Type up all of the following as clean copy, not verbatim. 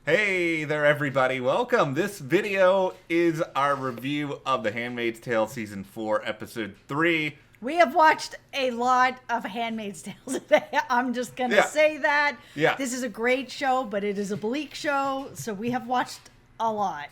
Hey there, everybody. Welcome. This video is our review of The Handmaid's Tale Season 4, Episode 3. We have watched a lot of Handmaid's Tale today. I'm just going to say that. Yeah. This is a great show, but it is a bleak show, so we have watched a lot.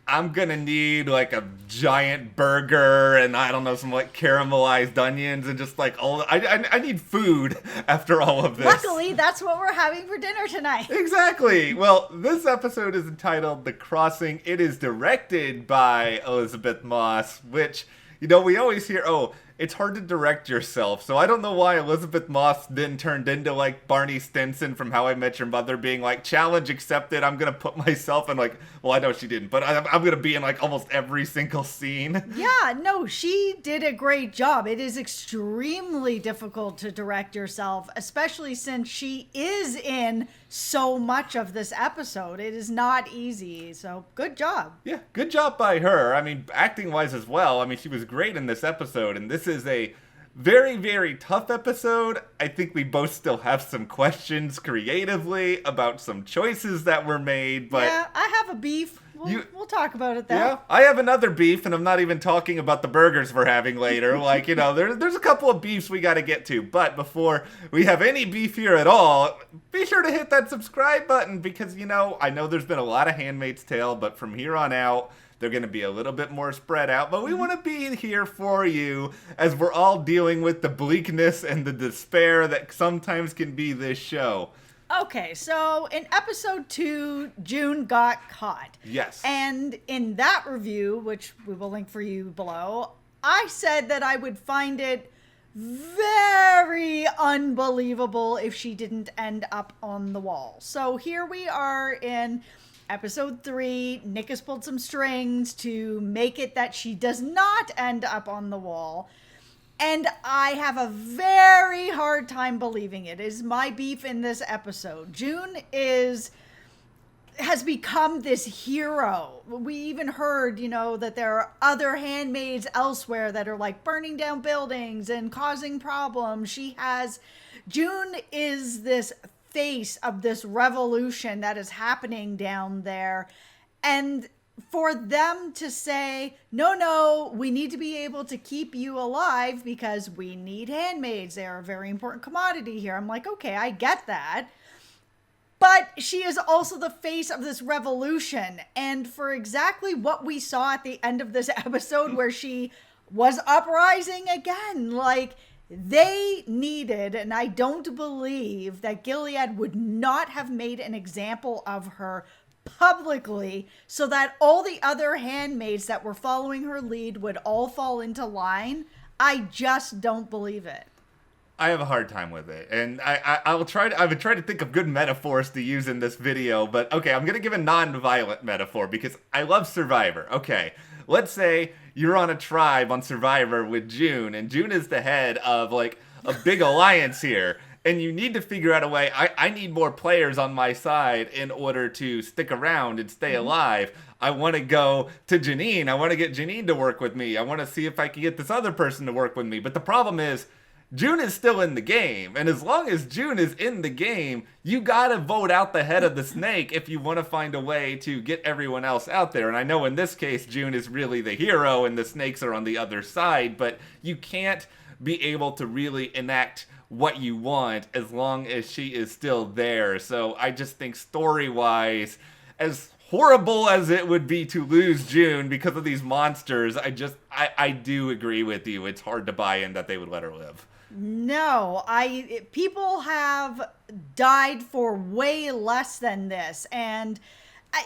I'm gonna need like a giant burger and I don't know, some like caramelized onions and just like all. I need food after all of this. Luckily, that's what we're having for dinner tonight. Exactly. Well, this episode is entitled The Crossing. It is directed by Elizabeth Moss, which, you know, we always hear, oh, it's hard to direct yourself. So I don't know why Elizabeth Moss then turned into like Barney Stinson from How I Met Your Mother, being like, challenge accepted. I'm going to put myself in like, well, I know she didn't, but I'm going to be in like almost every single scene. Yeah, no, she did a great job. It is extremely difficult to direct yourself, especially since she is in so much of this episode. It is not easy. So good job. Yeah, good job by her. I mean, acting wise as well. I mean, she was great in this episode, and this is a very, very tough episode. I think we both still have some questions creatively about some choices that were made, but yeah, I have a beef. We'll talk about it though. Yeah, I have another beef, and I'm not even talking about the burgers we're having later. Like, you know, there's a couple of beefs we got to get to. But before we have any beef here at all, be sure to hit that subscribe button because, you know, I know there's been a lot of Handmaid's Tale, but from here on out, they're going to be a little bit more spread out. But we want to be here for you as we're all dealing with the bleakness and the despair that sometimes can be this show. Okay, so in episode 2, June got caught. Yes. And in that review, which we will link for you below, I said that I would find it very unbelievable if she didn't end up on the wall. So here we are in episode 3. Nick has pulled some strings to make it that she does not end up on the wall. And I have a very hard time believing it. It is my beef in this episode. June has become this hero. We even heard, you know, that there are other handmaids elsewhere that are like burning down buildings and causing problems. June is this face of this revolution that is happening down there. And for them to say, no, we need to be able to keep you alive because we need handmaids. They're a very important commodity here. I'm like, okay, I get that. But she is also the face of this revolution. And for exactly what we saw at the end of this episode where she was uprising again, like they needed, and I don't believe that Gilead would not have made an example of her publicly so that all the other handmaids that were following her lead would all fall into line. I just don't believe it. I have a hard time with it, and I would try to think of good metaphors to use in this video, but okay, I'm gonna give a non-violent metaphor because I love Survivor. Okay, let's say you're on a tribe on Survivor with June, and June is the head of like a big alliance here. And you need to figure out a way. I need more players on my side in order to stick around and stay alive. I want to go to Janine. I want to get Janine to work with me. I want to see if I can get this other person to work with me. But the problem is, June is still in the game. And as long as June is in the game, you got to vote out the head of the snake if you want to find a way to get everyone else out there. And I know in this case, June is really the hero and the snakes are on the other side. But you can't be able to really enact what you want as long as she is still there. So I just think story-wise, as horrible as it would be to lose June because of these monsters, I do agree with you. It's hard to buy in that they would let her live. No, people have died for way less than this, and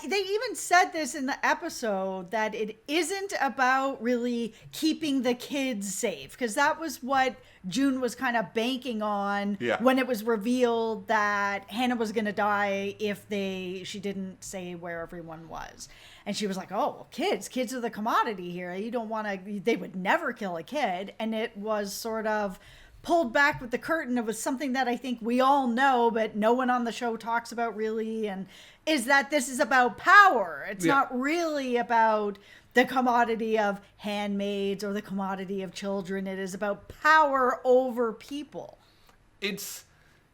they even said this in the episode that it isn't about really keeping the kids safe, because that was what June was kind of banking on when it was revealed that Hannah was going to die if she didn't say where everyone was. And she was like, oh, kids are the commodity here. You don't want to, they would never kill a kid. And it was sort of pulled back with the curtain. It was something that I think we all know, but no one on the show talks about really, and is that this is about power. It's not really about the commodity of handmaids or the commodity of children. It is about power over people. It's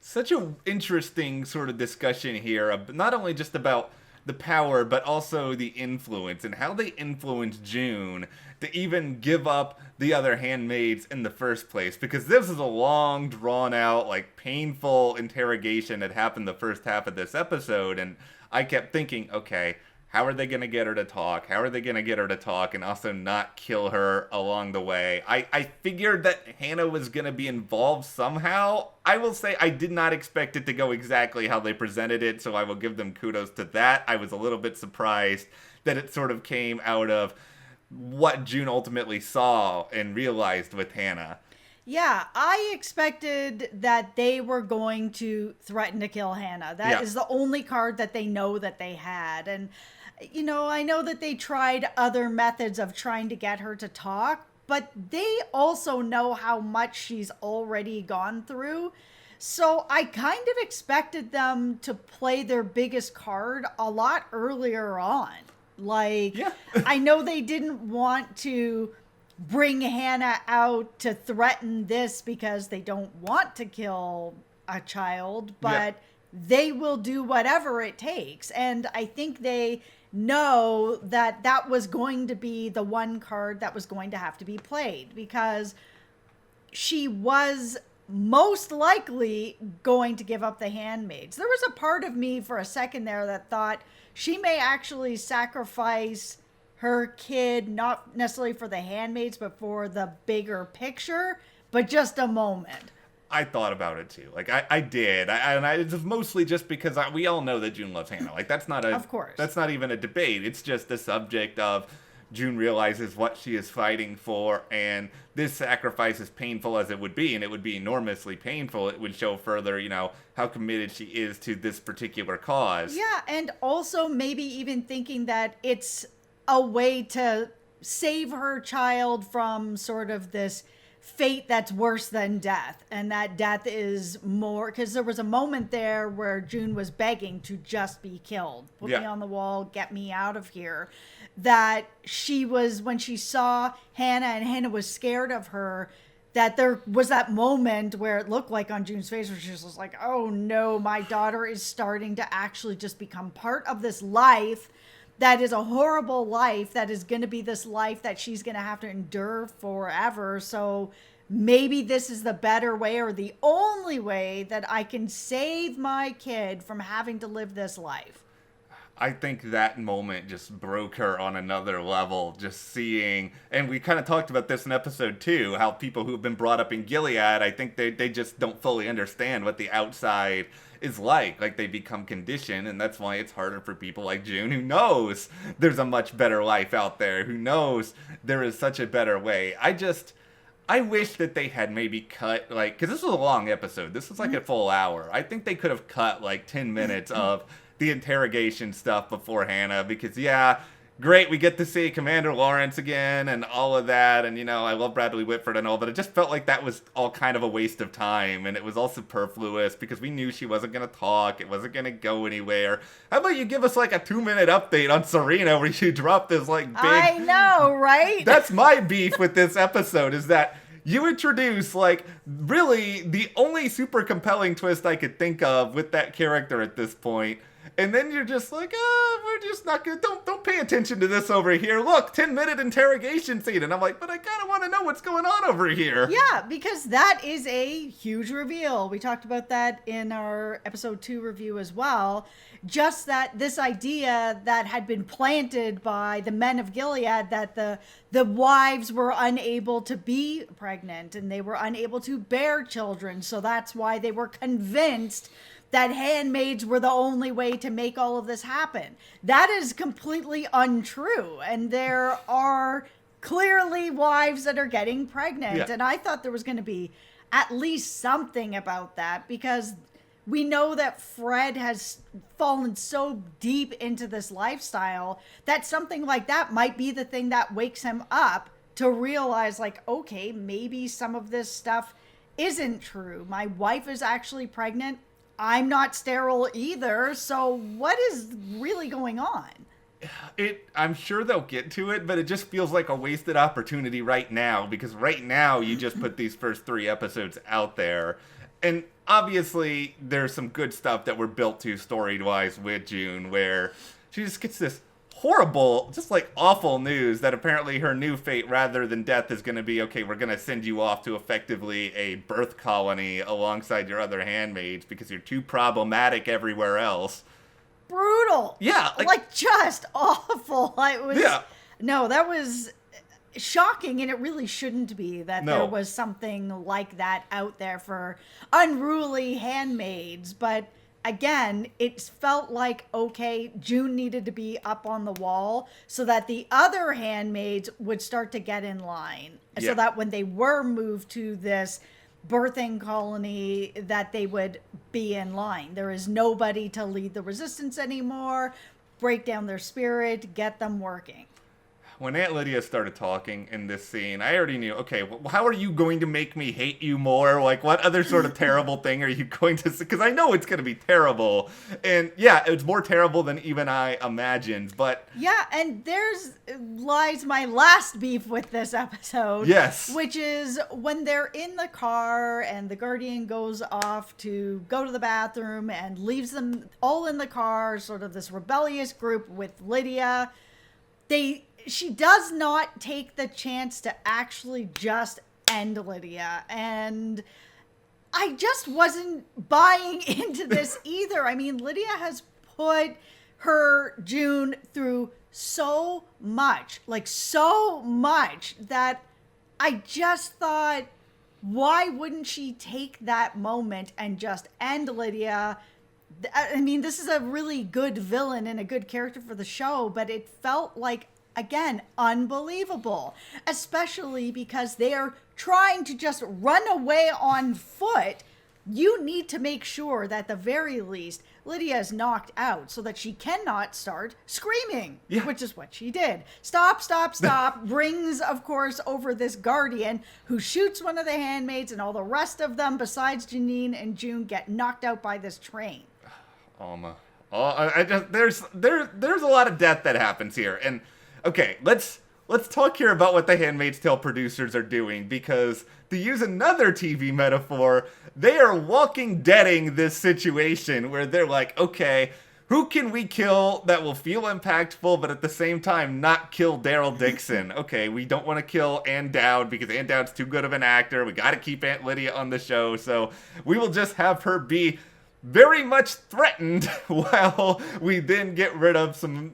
such an interesting sort of discussion here, not only just about the power, but also the influence, and how they influence June to even give up the other handmaids in the first place. Because this is a long, drawn-out, like, painful interrogation that happened the first half of this episode, and I kept thinking, okay, how are they going to get her to talk? How are they going to get her to talk and also not kill her along the way? I figured that Hannah was going to be involved somehow. I will say I did not expect it to go exactly how they presented it, so I will give them kudos to that. I was a little bit surprised that it sort of came out of what June ultimately saw and realized with Hannah. Yeah, I expected that they were going to threaten to kill Hannah. That is the only card that they know that they had. And, you know, I know that they tried other methods of trying to get her to talk, but they also know how much she's already gone through. So I kind of expected them to play their biggest card a lot earlier on. Like, I know they didn't want to bring Hannah out to threaten this because they don't want to kill a child, but they will do whatever it takes. And I think they know that that was going to be the one card that was going to have to be played, because she was most likely going to give up the handmaids. There was a part of me for a second there that thought she may actually sacrifice her kid, not necessarily for the handmaids, but for the bigger picture, but just a moment. I thought about it too. Like I did, and it's mostly just because we all know that June loves Hannah. Like that's not of course. That's not even a debate. It's just the subject of June realizes what she is fighting for, and this sacrifice, as painful as it would be, and it would be enormously painful, it would show further, you know, how committed she is to this particular cause. Yeah, and also maybe even thinking that it's a way to save her child from sort of this fate that's worse than death, and that death is more, because there was a moment there where June was begging to just be killed. Put me on the wall, get me out of here. That she was, when she saw Hannah and Hannah was scared of her, that there was that moment where it looked like on June's face where she was just like, oh no, my daughter is starting to actually just become part of this life that is a horrible life, that is going to be this life that she's going to have to endure forever. So maybe this is the better way, or the only way, that I can save my kid from having to live this life. I think that moment just broke her on another level, just seeing, and we kind of talked about this in episode 2, how people who have been brought up in Gilead, I think they just don't fully understand what the outside is like they become conditioned, and that's why it's harder for people like June, who knows there's a much better life out there, who knows there is such a better way. I wish that they had maybe cut, like, because this was a long episode, this was like a full hour. I think they could have cut like 10 minutes of the interrogation stuff before Hannah, because great, we get to see Commander Lawrence again and all of that, and, you know, I love Bradley Whitford and all, but it just felt like that was all kind of a waste of time, and it was all superfluous, because we knew she wasn't going to talk, it wasn't going to go anywhere. How about you give us, like, a 2-minute update on Serena, where you drop this, like, big... I know, right? That's my beef with this episode, is that you introduce, like, really the only super compelling twist I could think of with that character at this point, and then you're just like, we're just not gonna, don't pay attention to this over here. Look, 10-minute interrogation scene. And I'm like, but I kind of want to know what's going on over here. Yeah, because that is a huge reveal. We talked about that in our episode 2 review as well. Just that this idea that had been planted by the men of Gilead, that the wives were unable to be pregnant and they were unable to bear children. So that's why they were convinced that handmaids were the only way to make all of this happen. That is completely untrue. And there are clearly wives that are getting pregnant. Yeah. And I thought there was going to be at least something about that, because we know that Fred has fallen so deep into this lifestyle that something like that might be the thing that wakes him up to realize, like, okay, maybe some of this stuff isn't true. My wife is actually pregnant. I'm not sterile either, so what is really going on? I'm sure they'll get to it, but it just feels like a wasted opportunity right now, because right now you just put these first 3 episodes out there, and obviously there's some good stuff that we're built to story-wise with June, where she just gets this horrible, just like awful news that apparently her new fate rather than death is going to be, okay, we're going to send you off to effectively a birth colony alongside your other handmaids because you're too problematic everywhere else. Brutal. Yeah. Like just awful. It was, yeah. No, that was shocking, and it really shouldn't be that there was something like that out there for unruly handmaids. But again, it felt like, okay, June needed to be up on the wall so that the other handmaids would start to get in line. Yeah. So that when they were moved to this birthing colony, that they would be in line. There is nobody to lead the resistance anymore, break down their spirit, get them working. When Aunt Lydia started talking in this scene, I already knew, okay, well, how are you going to make me hate you more? Like, what other sort of terrible thing are you going to say? Because I know it's going to be terrible. And yeah, it's more terrible than even I imagined, but... Yeah, and there's lies my last beef with this episode. Yes. Which is when they're in the car and the Guardian goes off to go to the bathroom and leaves them all in the car, sort of this rebellious group with Lydia. She does not take the chance to actually just end Lydia. And I just wasn't buying into this either. I mean, Lydia has put her June through so much that I just thought, why wouldn't she take that moment and just end Lydia? I mean, this is a really good villain and a good character for the show, but it felt like, again, unbelievable, especially because they are trying to just run away on foot. You need to make sure that at the very least Lydia is knocked out so that she cannot start screaming, which is what she did. Stop, brings, of course, over this Guardian who shoots one of the handmaids, and all the rest of them, besides Janine and June, get knocked out by this train. Alma. There's a lot of death that happens here, and okay, let's talk here about what the Handmaid's Tale producers are doing, because to use another TV metaphor, they are walking deading this situation where they're like, okay, who can we kill that will feel impactful but at the same time not kill Daryl Dixon? Okay, we don't want to kill Ann Dowd because Ann Dowd's too good of an actor. We got to keep Aunt Lydia on the show, so we will just have her be very much threatened while we then get rid of some,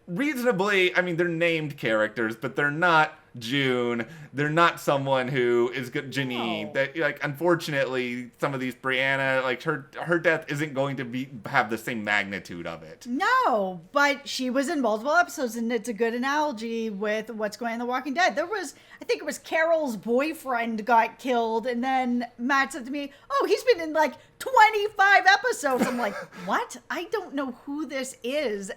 reasonably, I mean, they're named characters, but they're not June. They're not someone who is Janine. No. That, like, unfortunately, some of these Brianna, like her death isn't going to have the same magnitude of it. No, but she was in multiple episodes, and it's a good analogy with what's going on in The Walking Dead. I think it was Carol's boyfriend got killed, and then Matt said to me, "Oh, he's been in like 25 episodes." I'm like, what? I don't know who this is.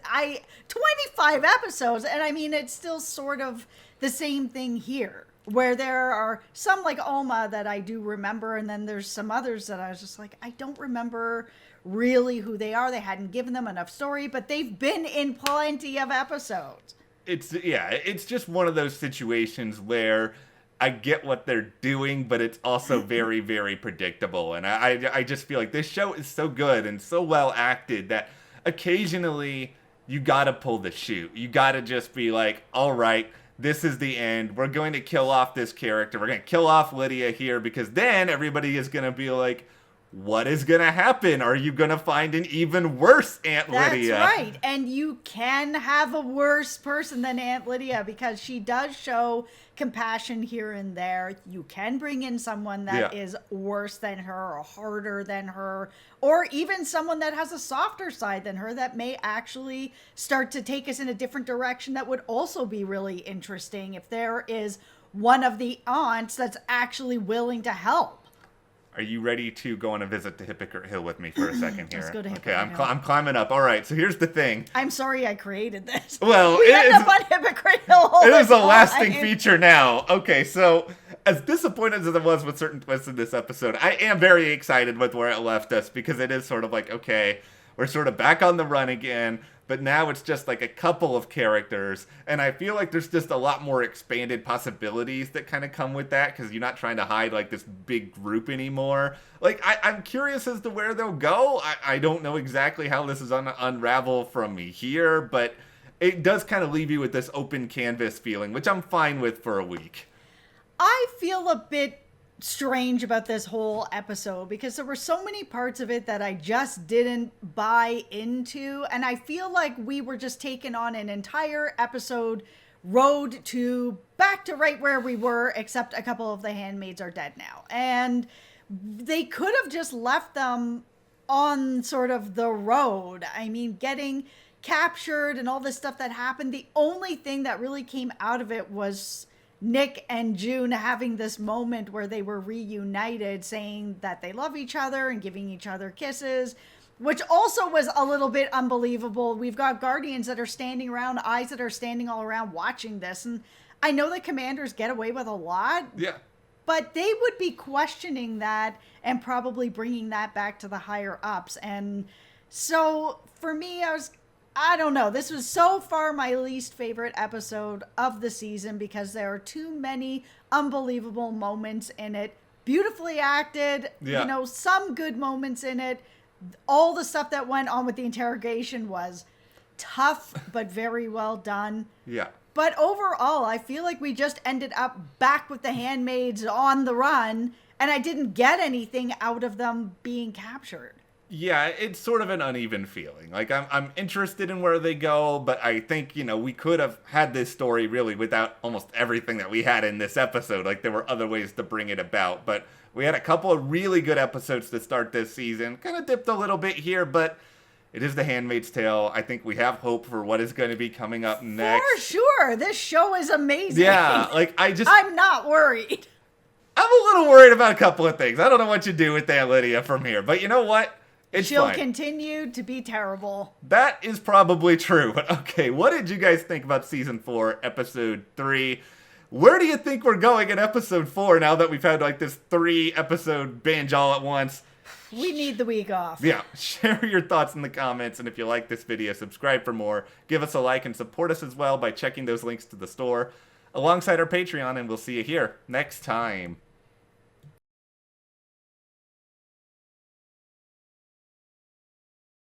25 episodes, and I mean, it's still sort of the same thing here, where there are some like Alma that I do remember, and then there's some others that I was just like, I don't remember really who they are. They hadn't given them enough story, but they've been in plenty of episodes. It's just one of those situations where I get what they're doing, but it's also very, very predictable. And I just feel like this show is so good and so well acted that occasionally you gotta pull the chute. You gotta just be like, all right, this is the end. We're going to kill off this character. We're going to kill off Lydia here, because then everybody is going to be like, what is going to happen? Are you going to find an even worse Aunt Lydia? That's right. And you can have a worse person than Aunt Lydia, because she does show compassion here and there. You can bring in someone that is worse than her or harder than her, or even someone that has a softer side than her that may actually start to take us in a different direction. That would also be really interesting if there is one of the aunts that's actually willing to help. Are you ready to go on a visit to Hypocrite Hill with me for a second here? Let's go to Hypocrite Hill. I'm climbing up. All right, so here's the thing. I'm sorry I created this. Well, we end up on Hypocrite Hill. It is a lasting feature now. Okay, so as disappointed as I was with certain twists in this episode, I am very excited with where it left us, because it is sort of like, okay, We're sort of back on the run again, but now it's just like a couple of characters, and I feel like there's just a lot more expanded possibilities that kind of come with that, because you're not trying to hide like this big group anymore. Like, I'm curious as to where they'll go. I don't know exactly how this is unravel from here, but it does kind of leave you with this open canvas feeling, which I'm fine with for a week. I feel a bit strange about this whole episode because there were so many parts of it that I just didn't buy into, and I feel like we were just taking on an entire episode road to back to right where we were, except a couple of the handmaids are dead now, and they could have just left them on sort of the road. I mean, getting captured and all this stuff that happened, the only thing that really came out of it was Nick and June having this moment where they were reunited, saying that they love each other and giving each other kisses, which also was a little bit unbelievable. We've got Guardians that are standing around, eyes that are standing all around watching this. And I know that commanders get away with a lot. Yeah. But they would be questioning that and probably bringing that back to the higher ups. And so for me, I don't know. This was so far my least favorite episode of the season because there are too many unbelievable moments in it. Beautifully acted, some good moments in it. All the stuff that went on with the interrogation was tough, but very well done. Yeah. But overall, I feel like we just ended up back with the handmaids on the run, and I didn't get anything out of them being captured. Yeah, it's sort of an uneven feeling. Like, I'm interested in where they go, but I think, we could have had this story really without almost everything that we had in this episode. Like, there were other ways to bring it about, but we had a couple of really good episodes to start this season. Kind of dipped a little bit here, but it is The Handmaid's Tale. I think we have hope for what is going to be coming up next. For sure. This show is amazing. Yeah, like, I'm not worried. I'm a little worried about a couple of things. I don't know what you do with Aunt Lydia from here, but you know what? She'll continue to be terrible. That is probably true. But okay, what did you guys think about Season 4, Episode 3? Where do you think we're going in Episode 4 now that we've had like this 3-episode binge all at once? We need the week off. Yeah, share your thoughts in the comments, and if you like this video, subscribe for more. Give us a like and support us as well by checking those links to the store alongside our Patreon, and we'll see you here next time.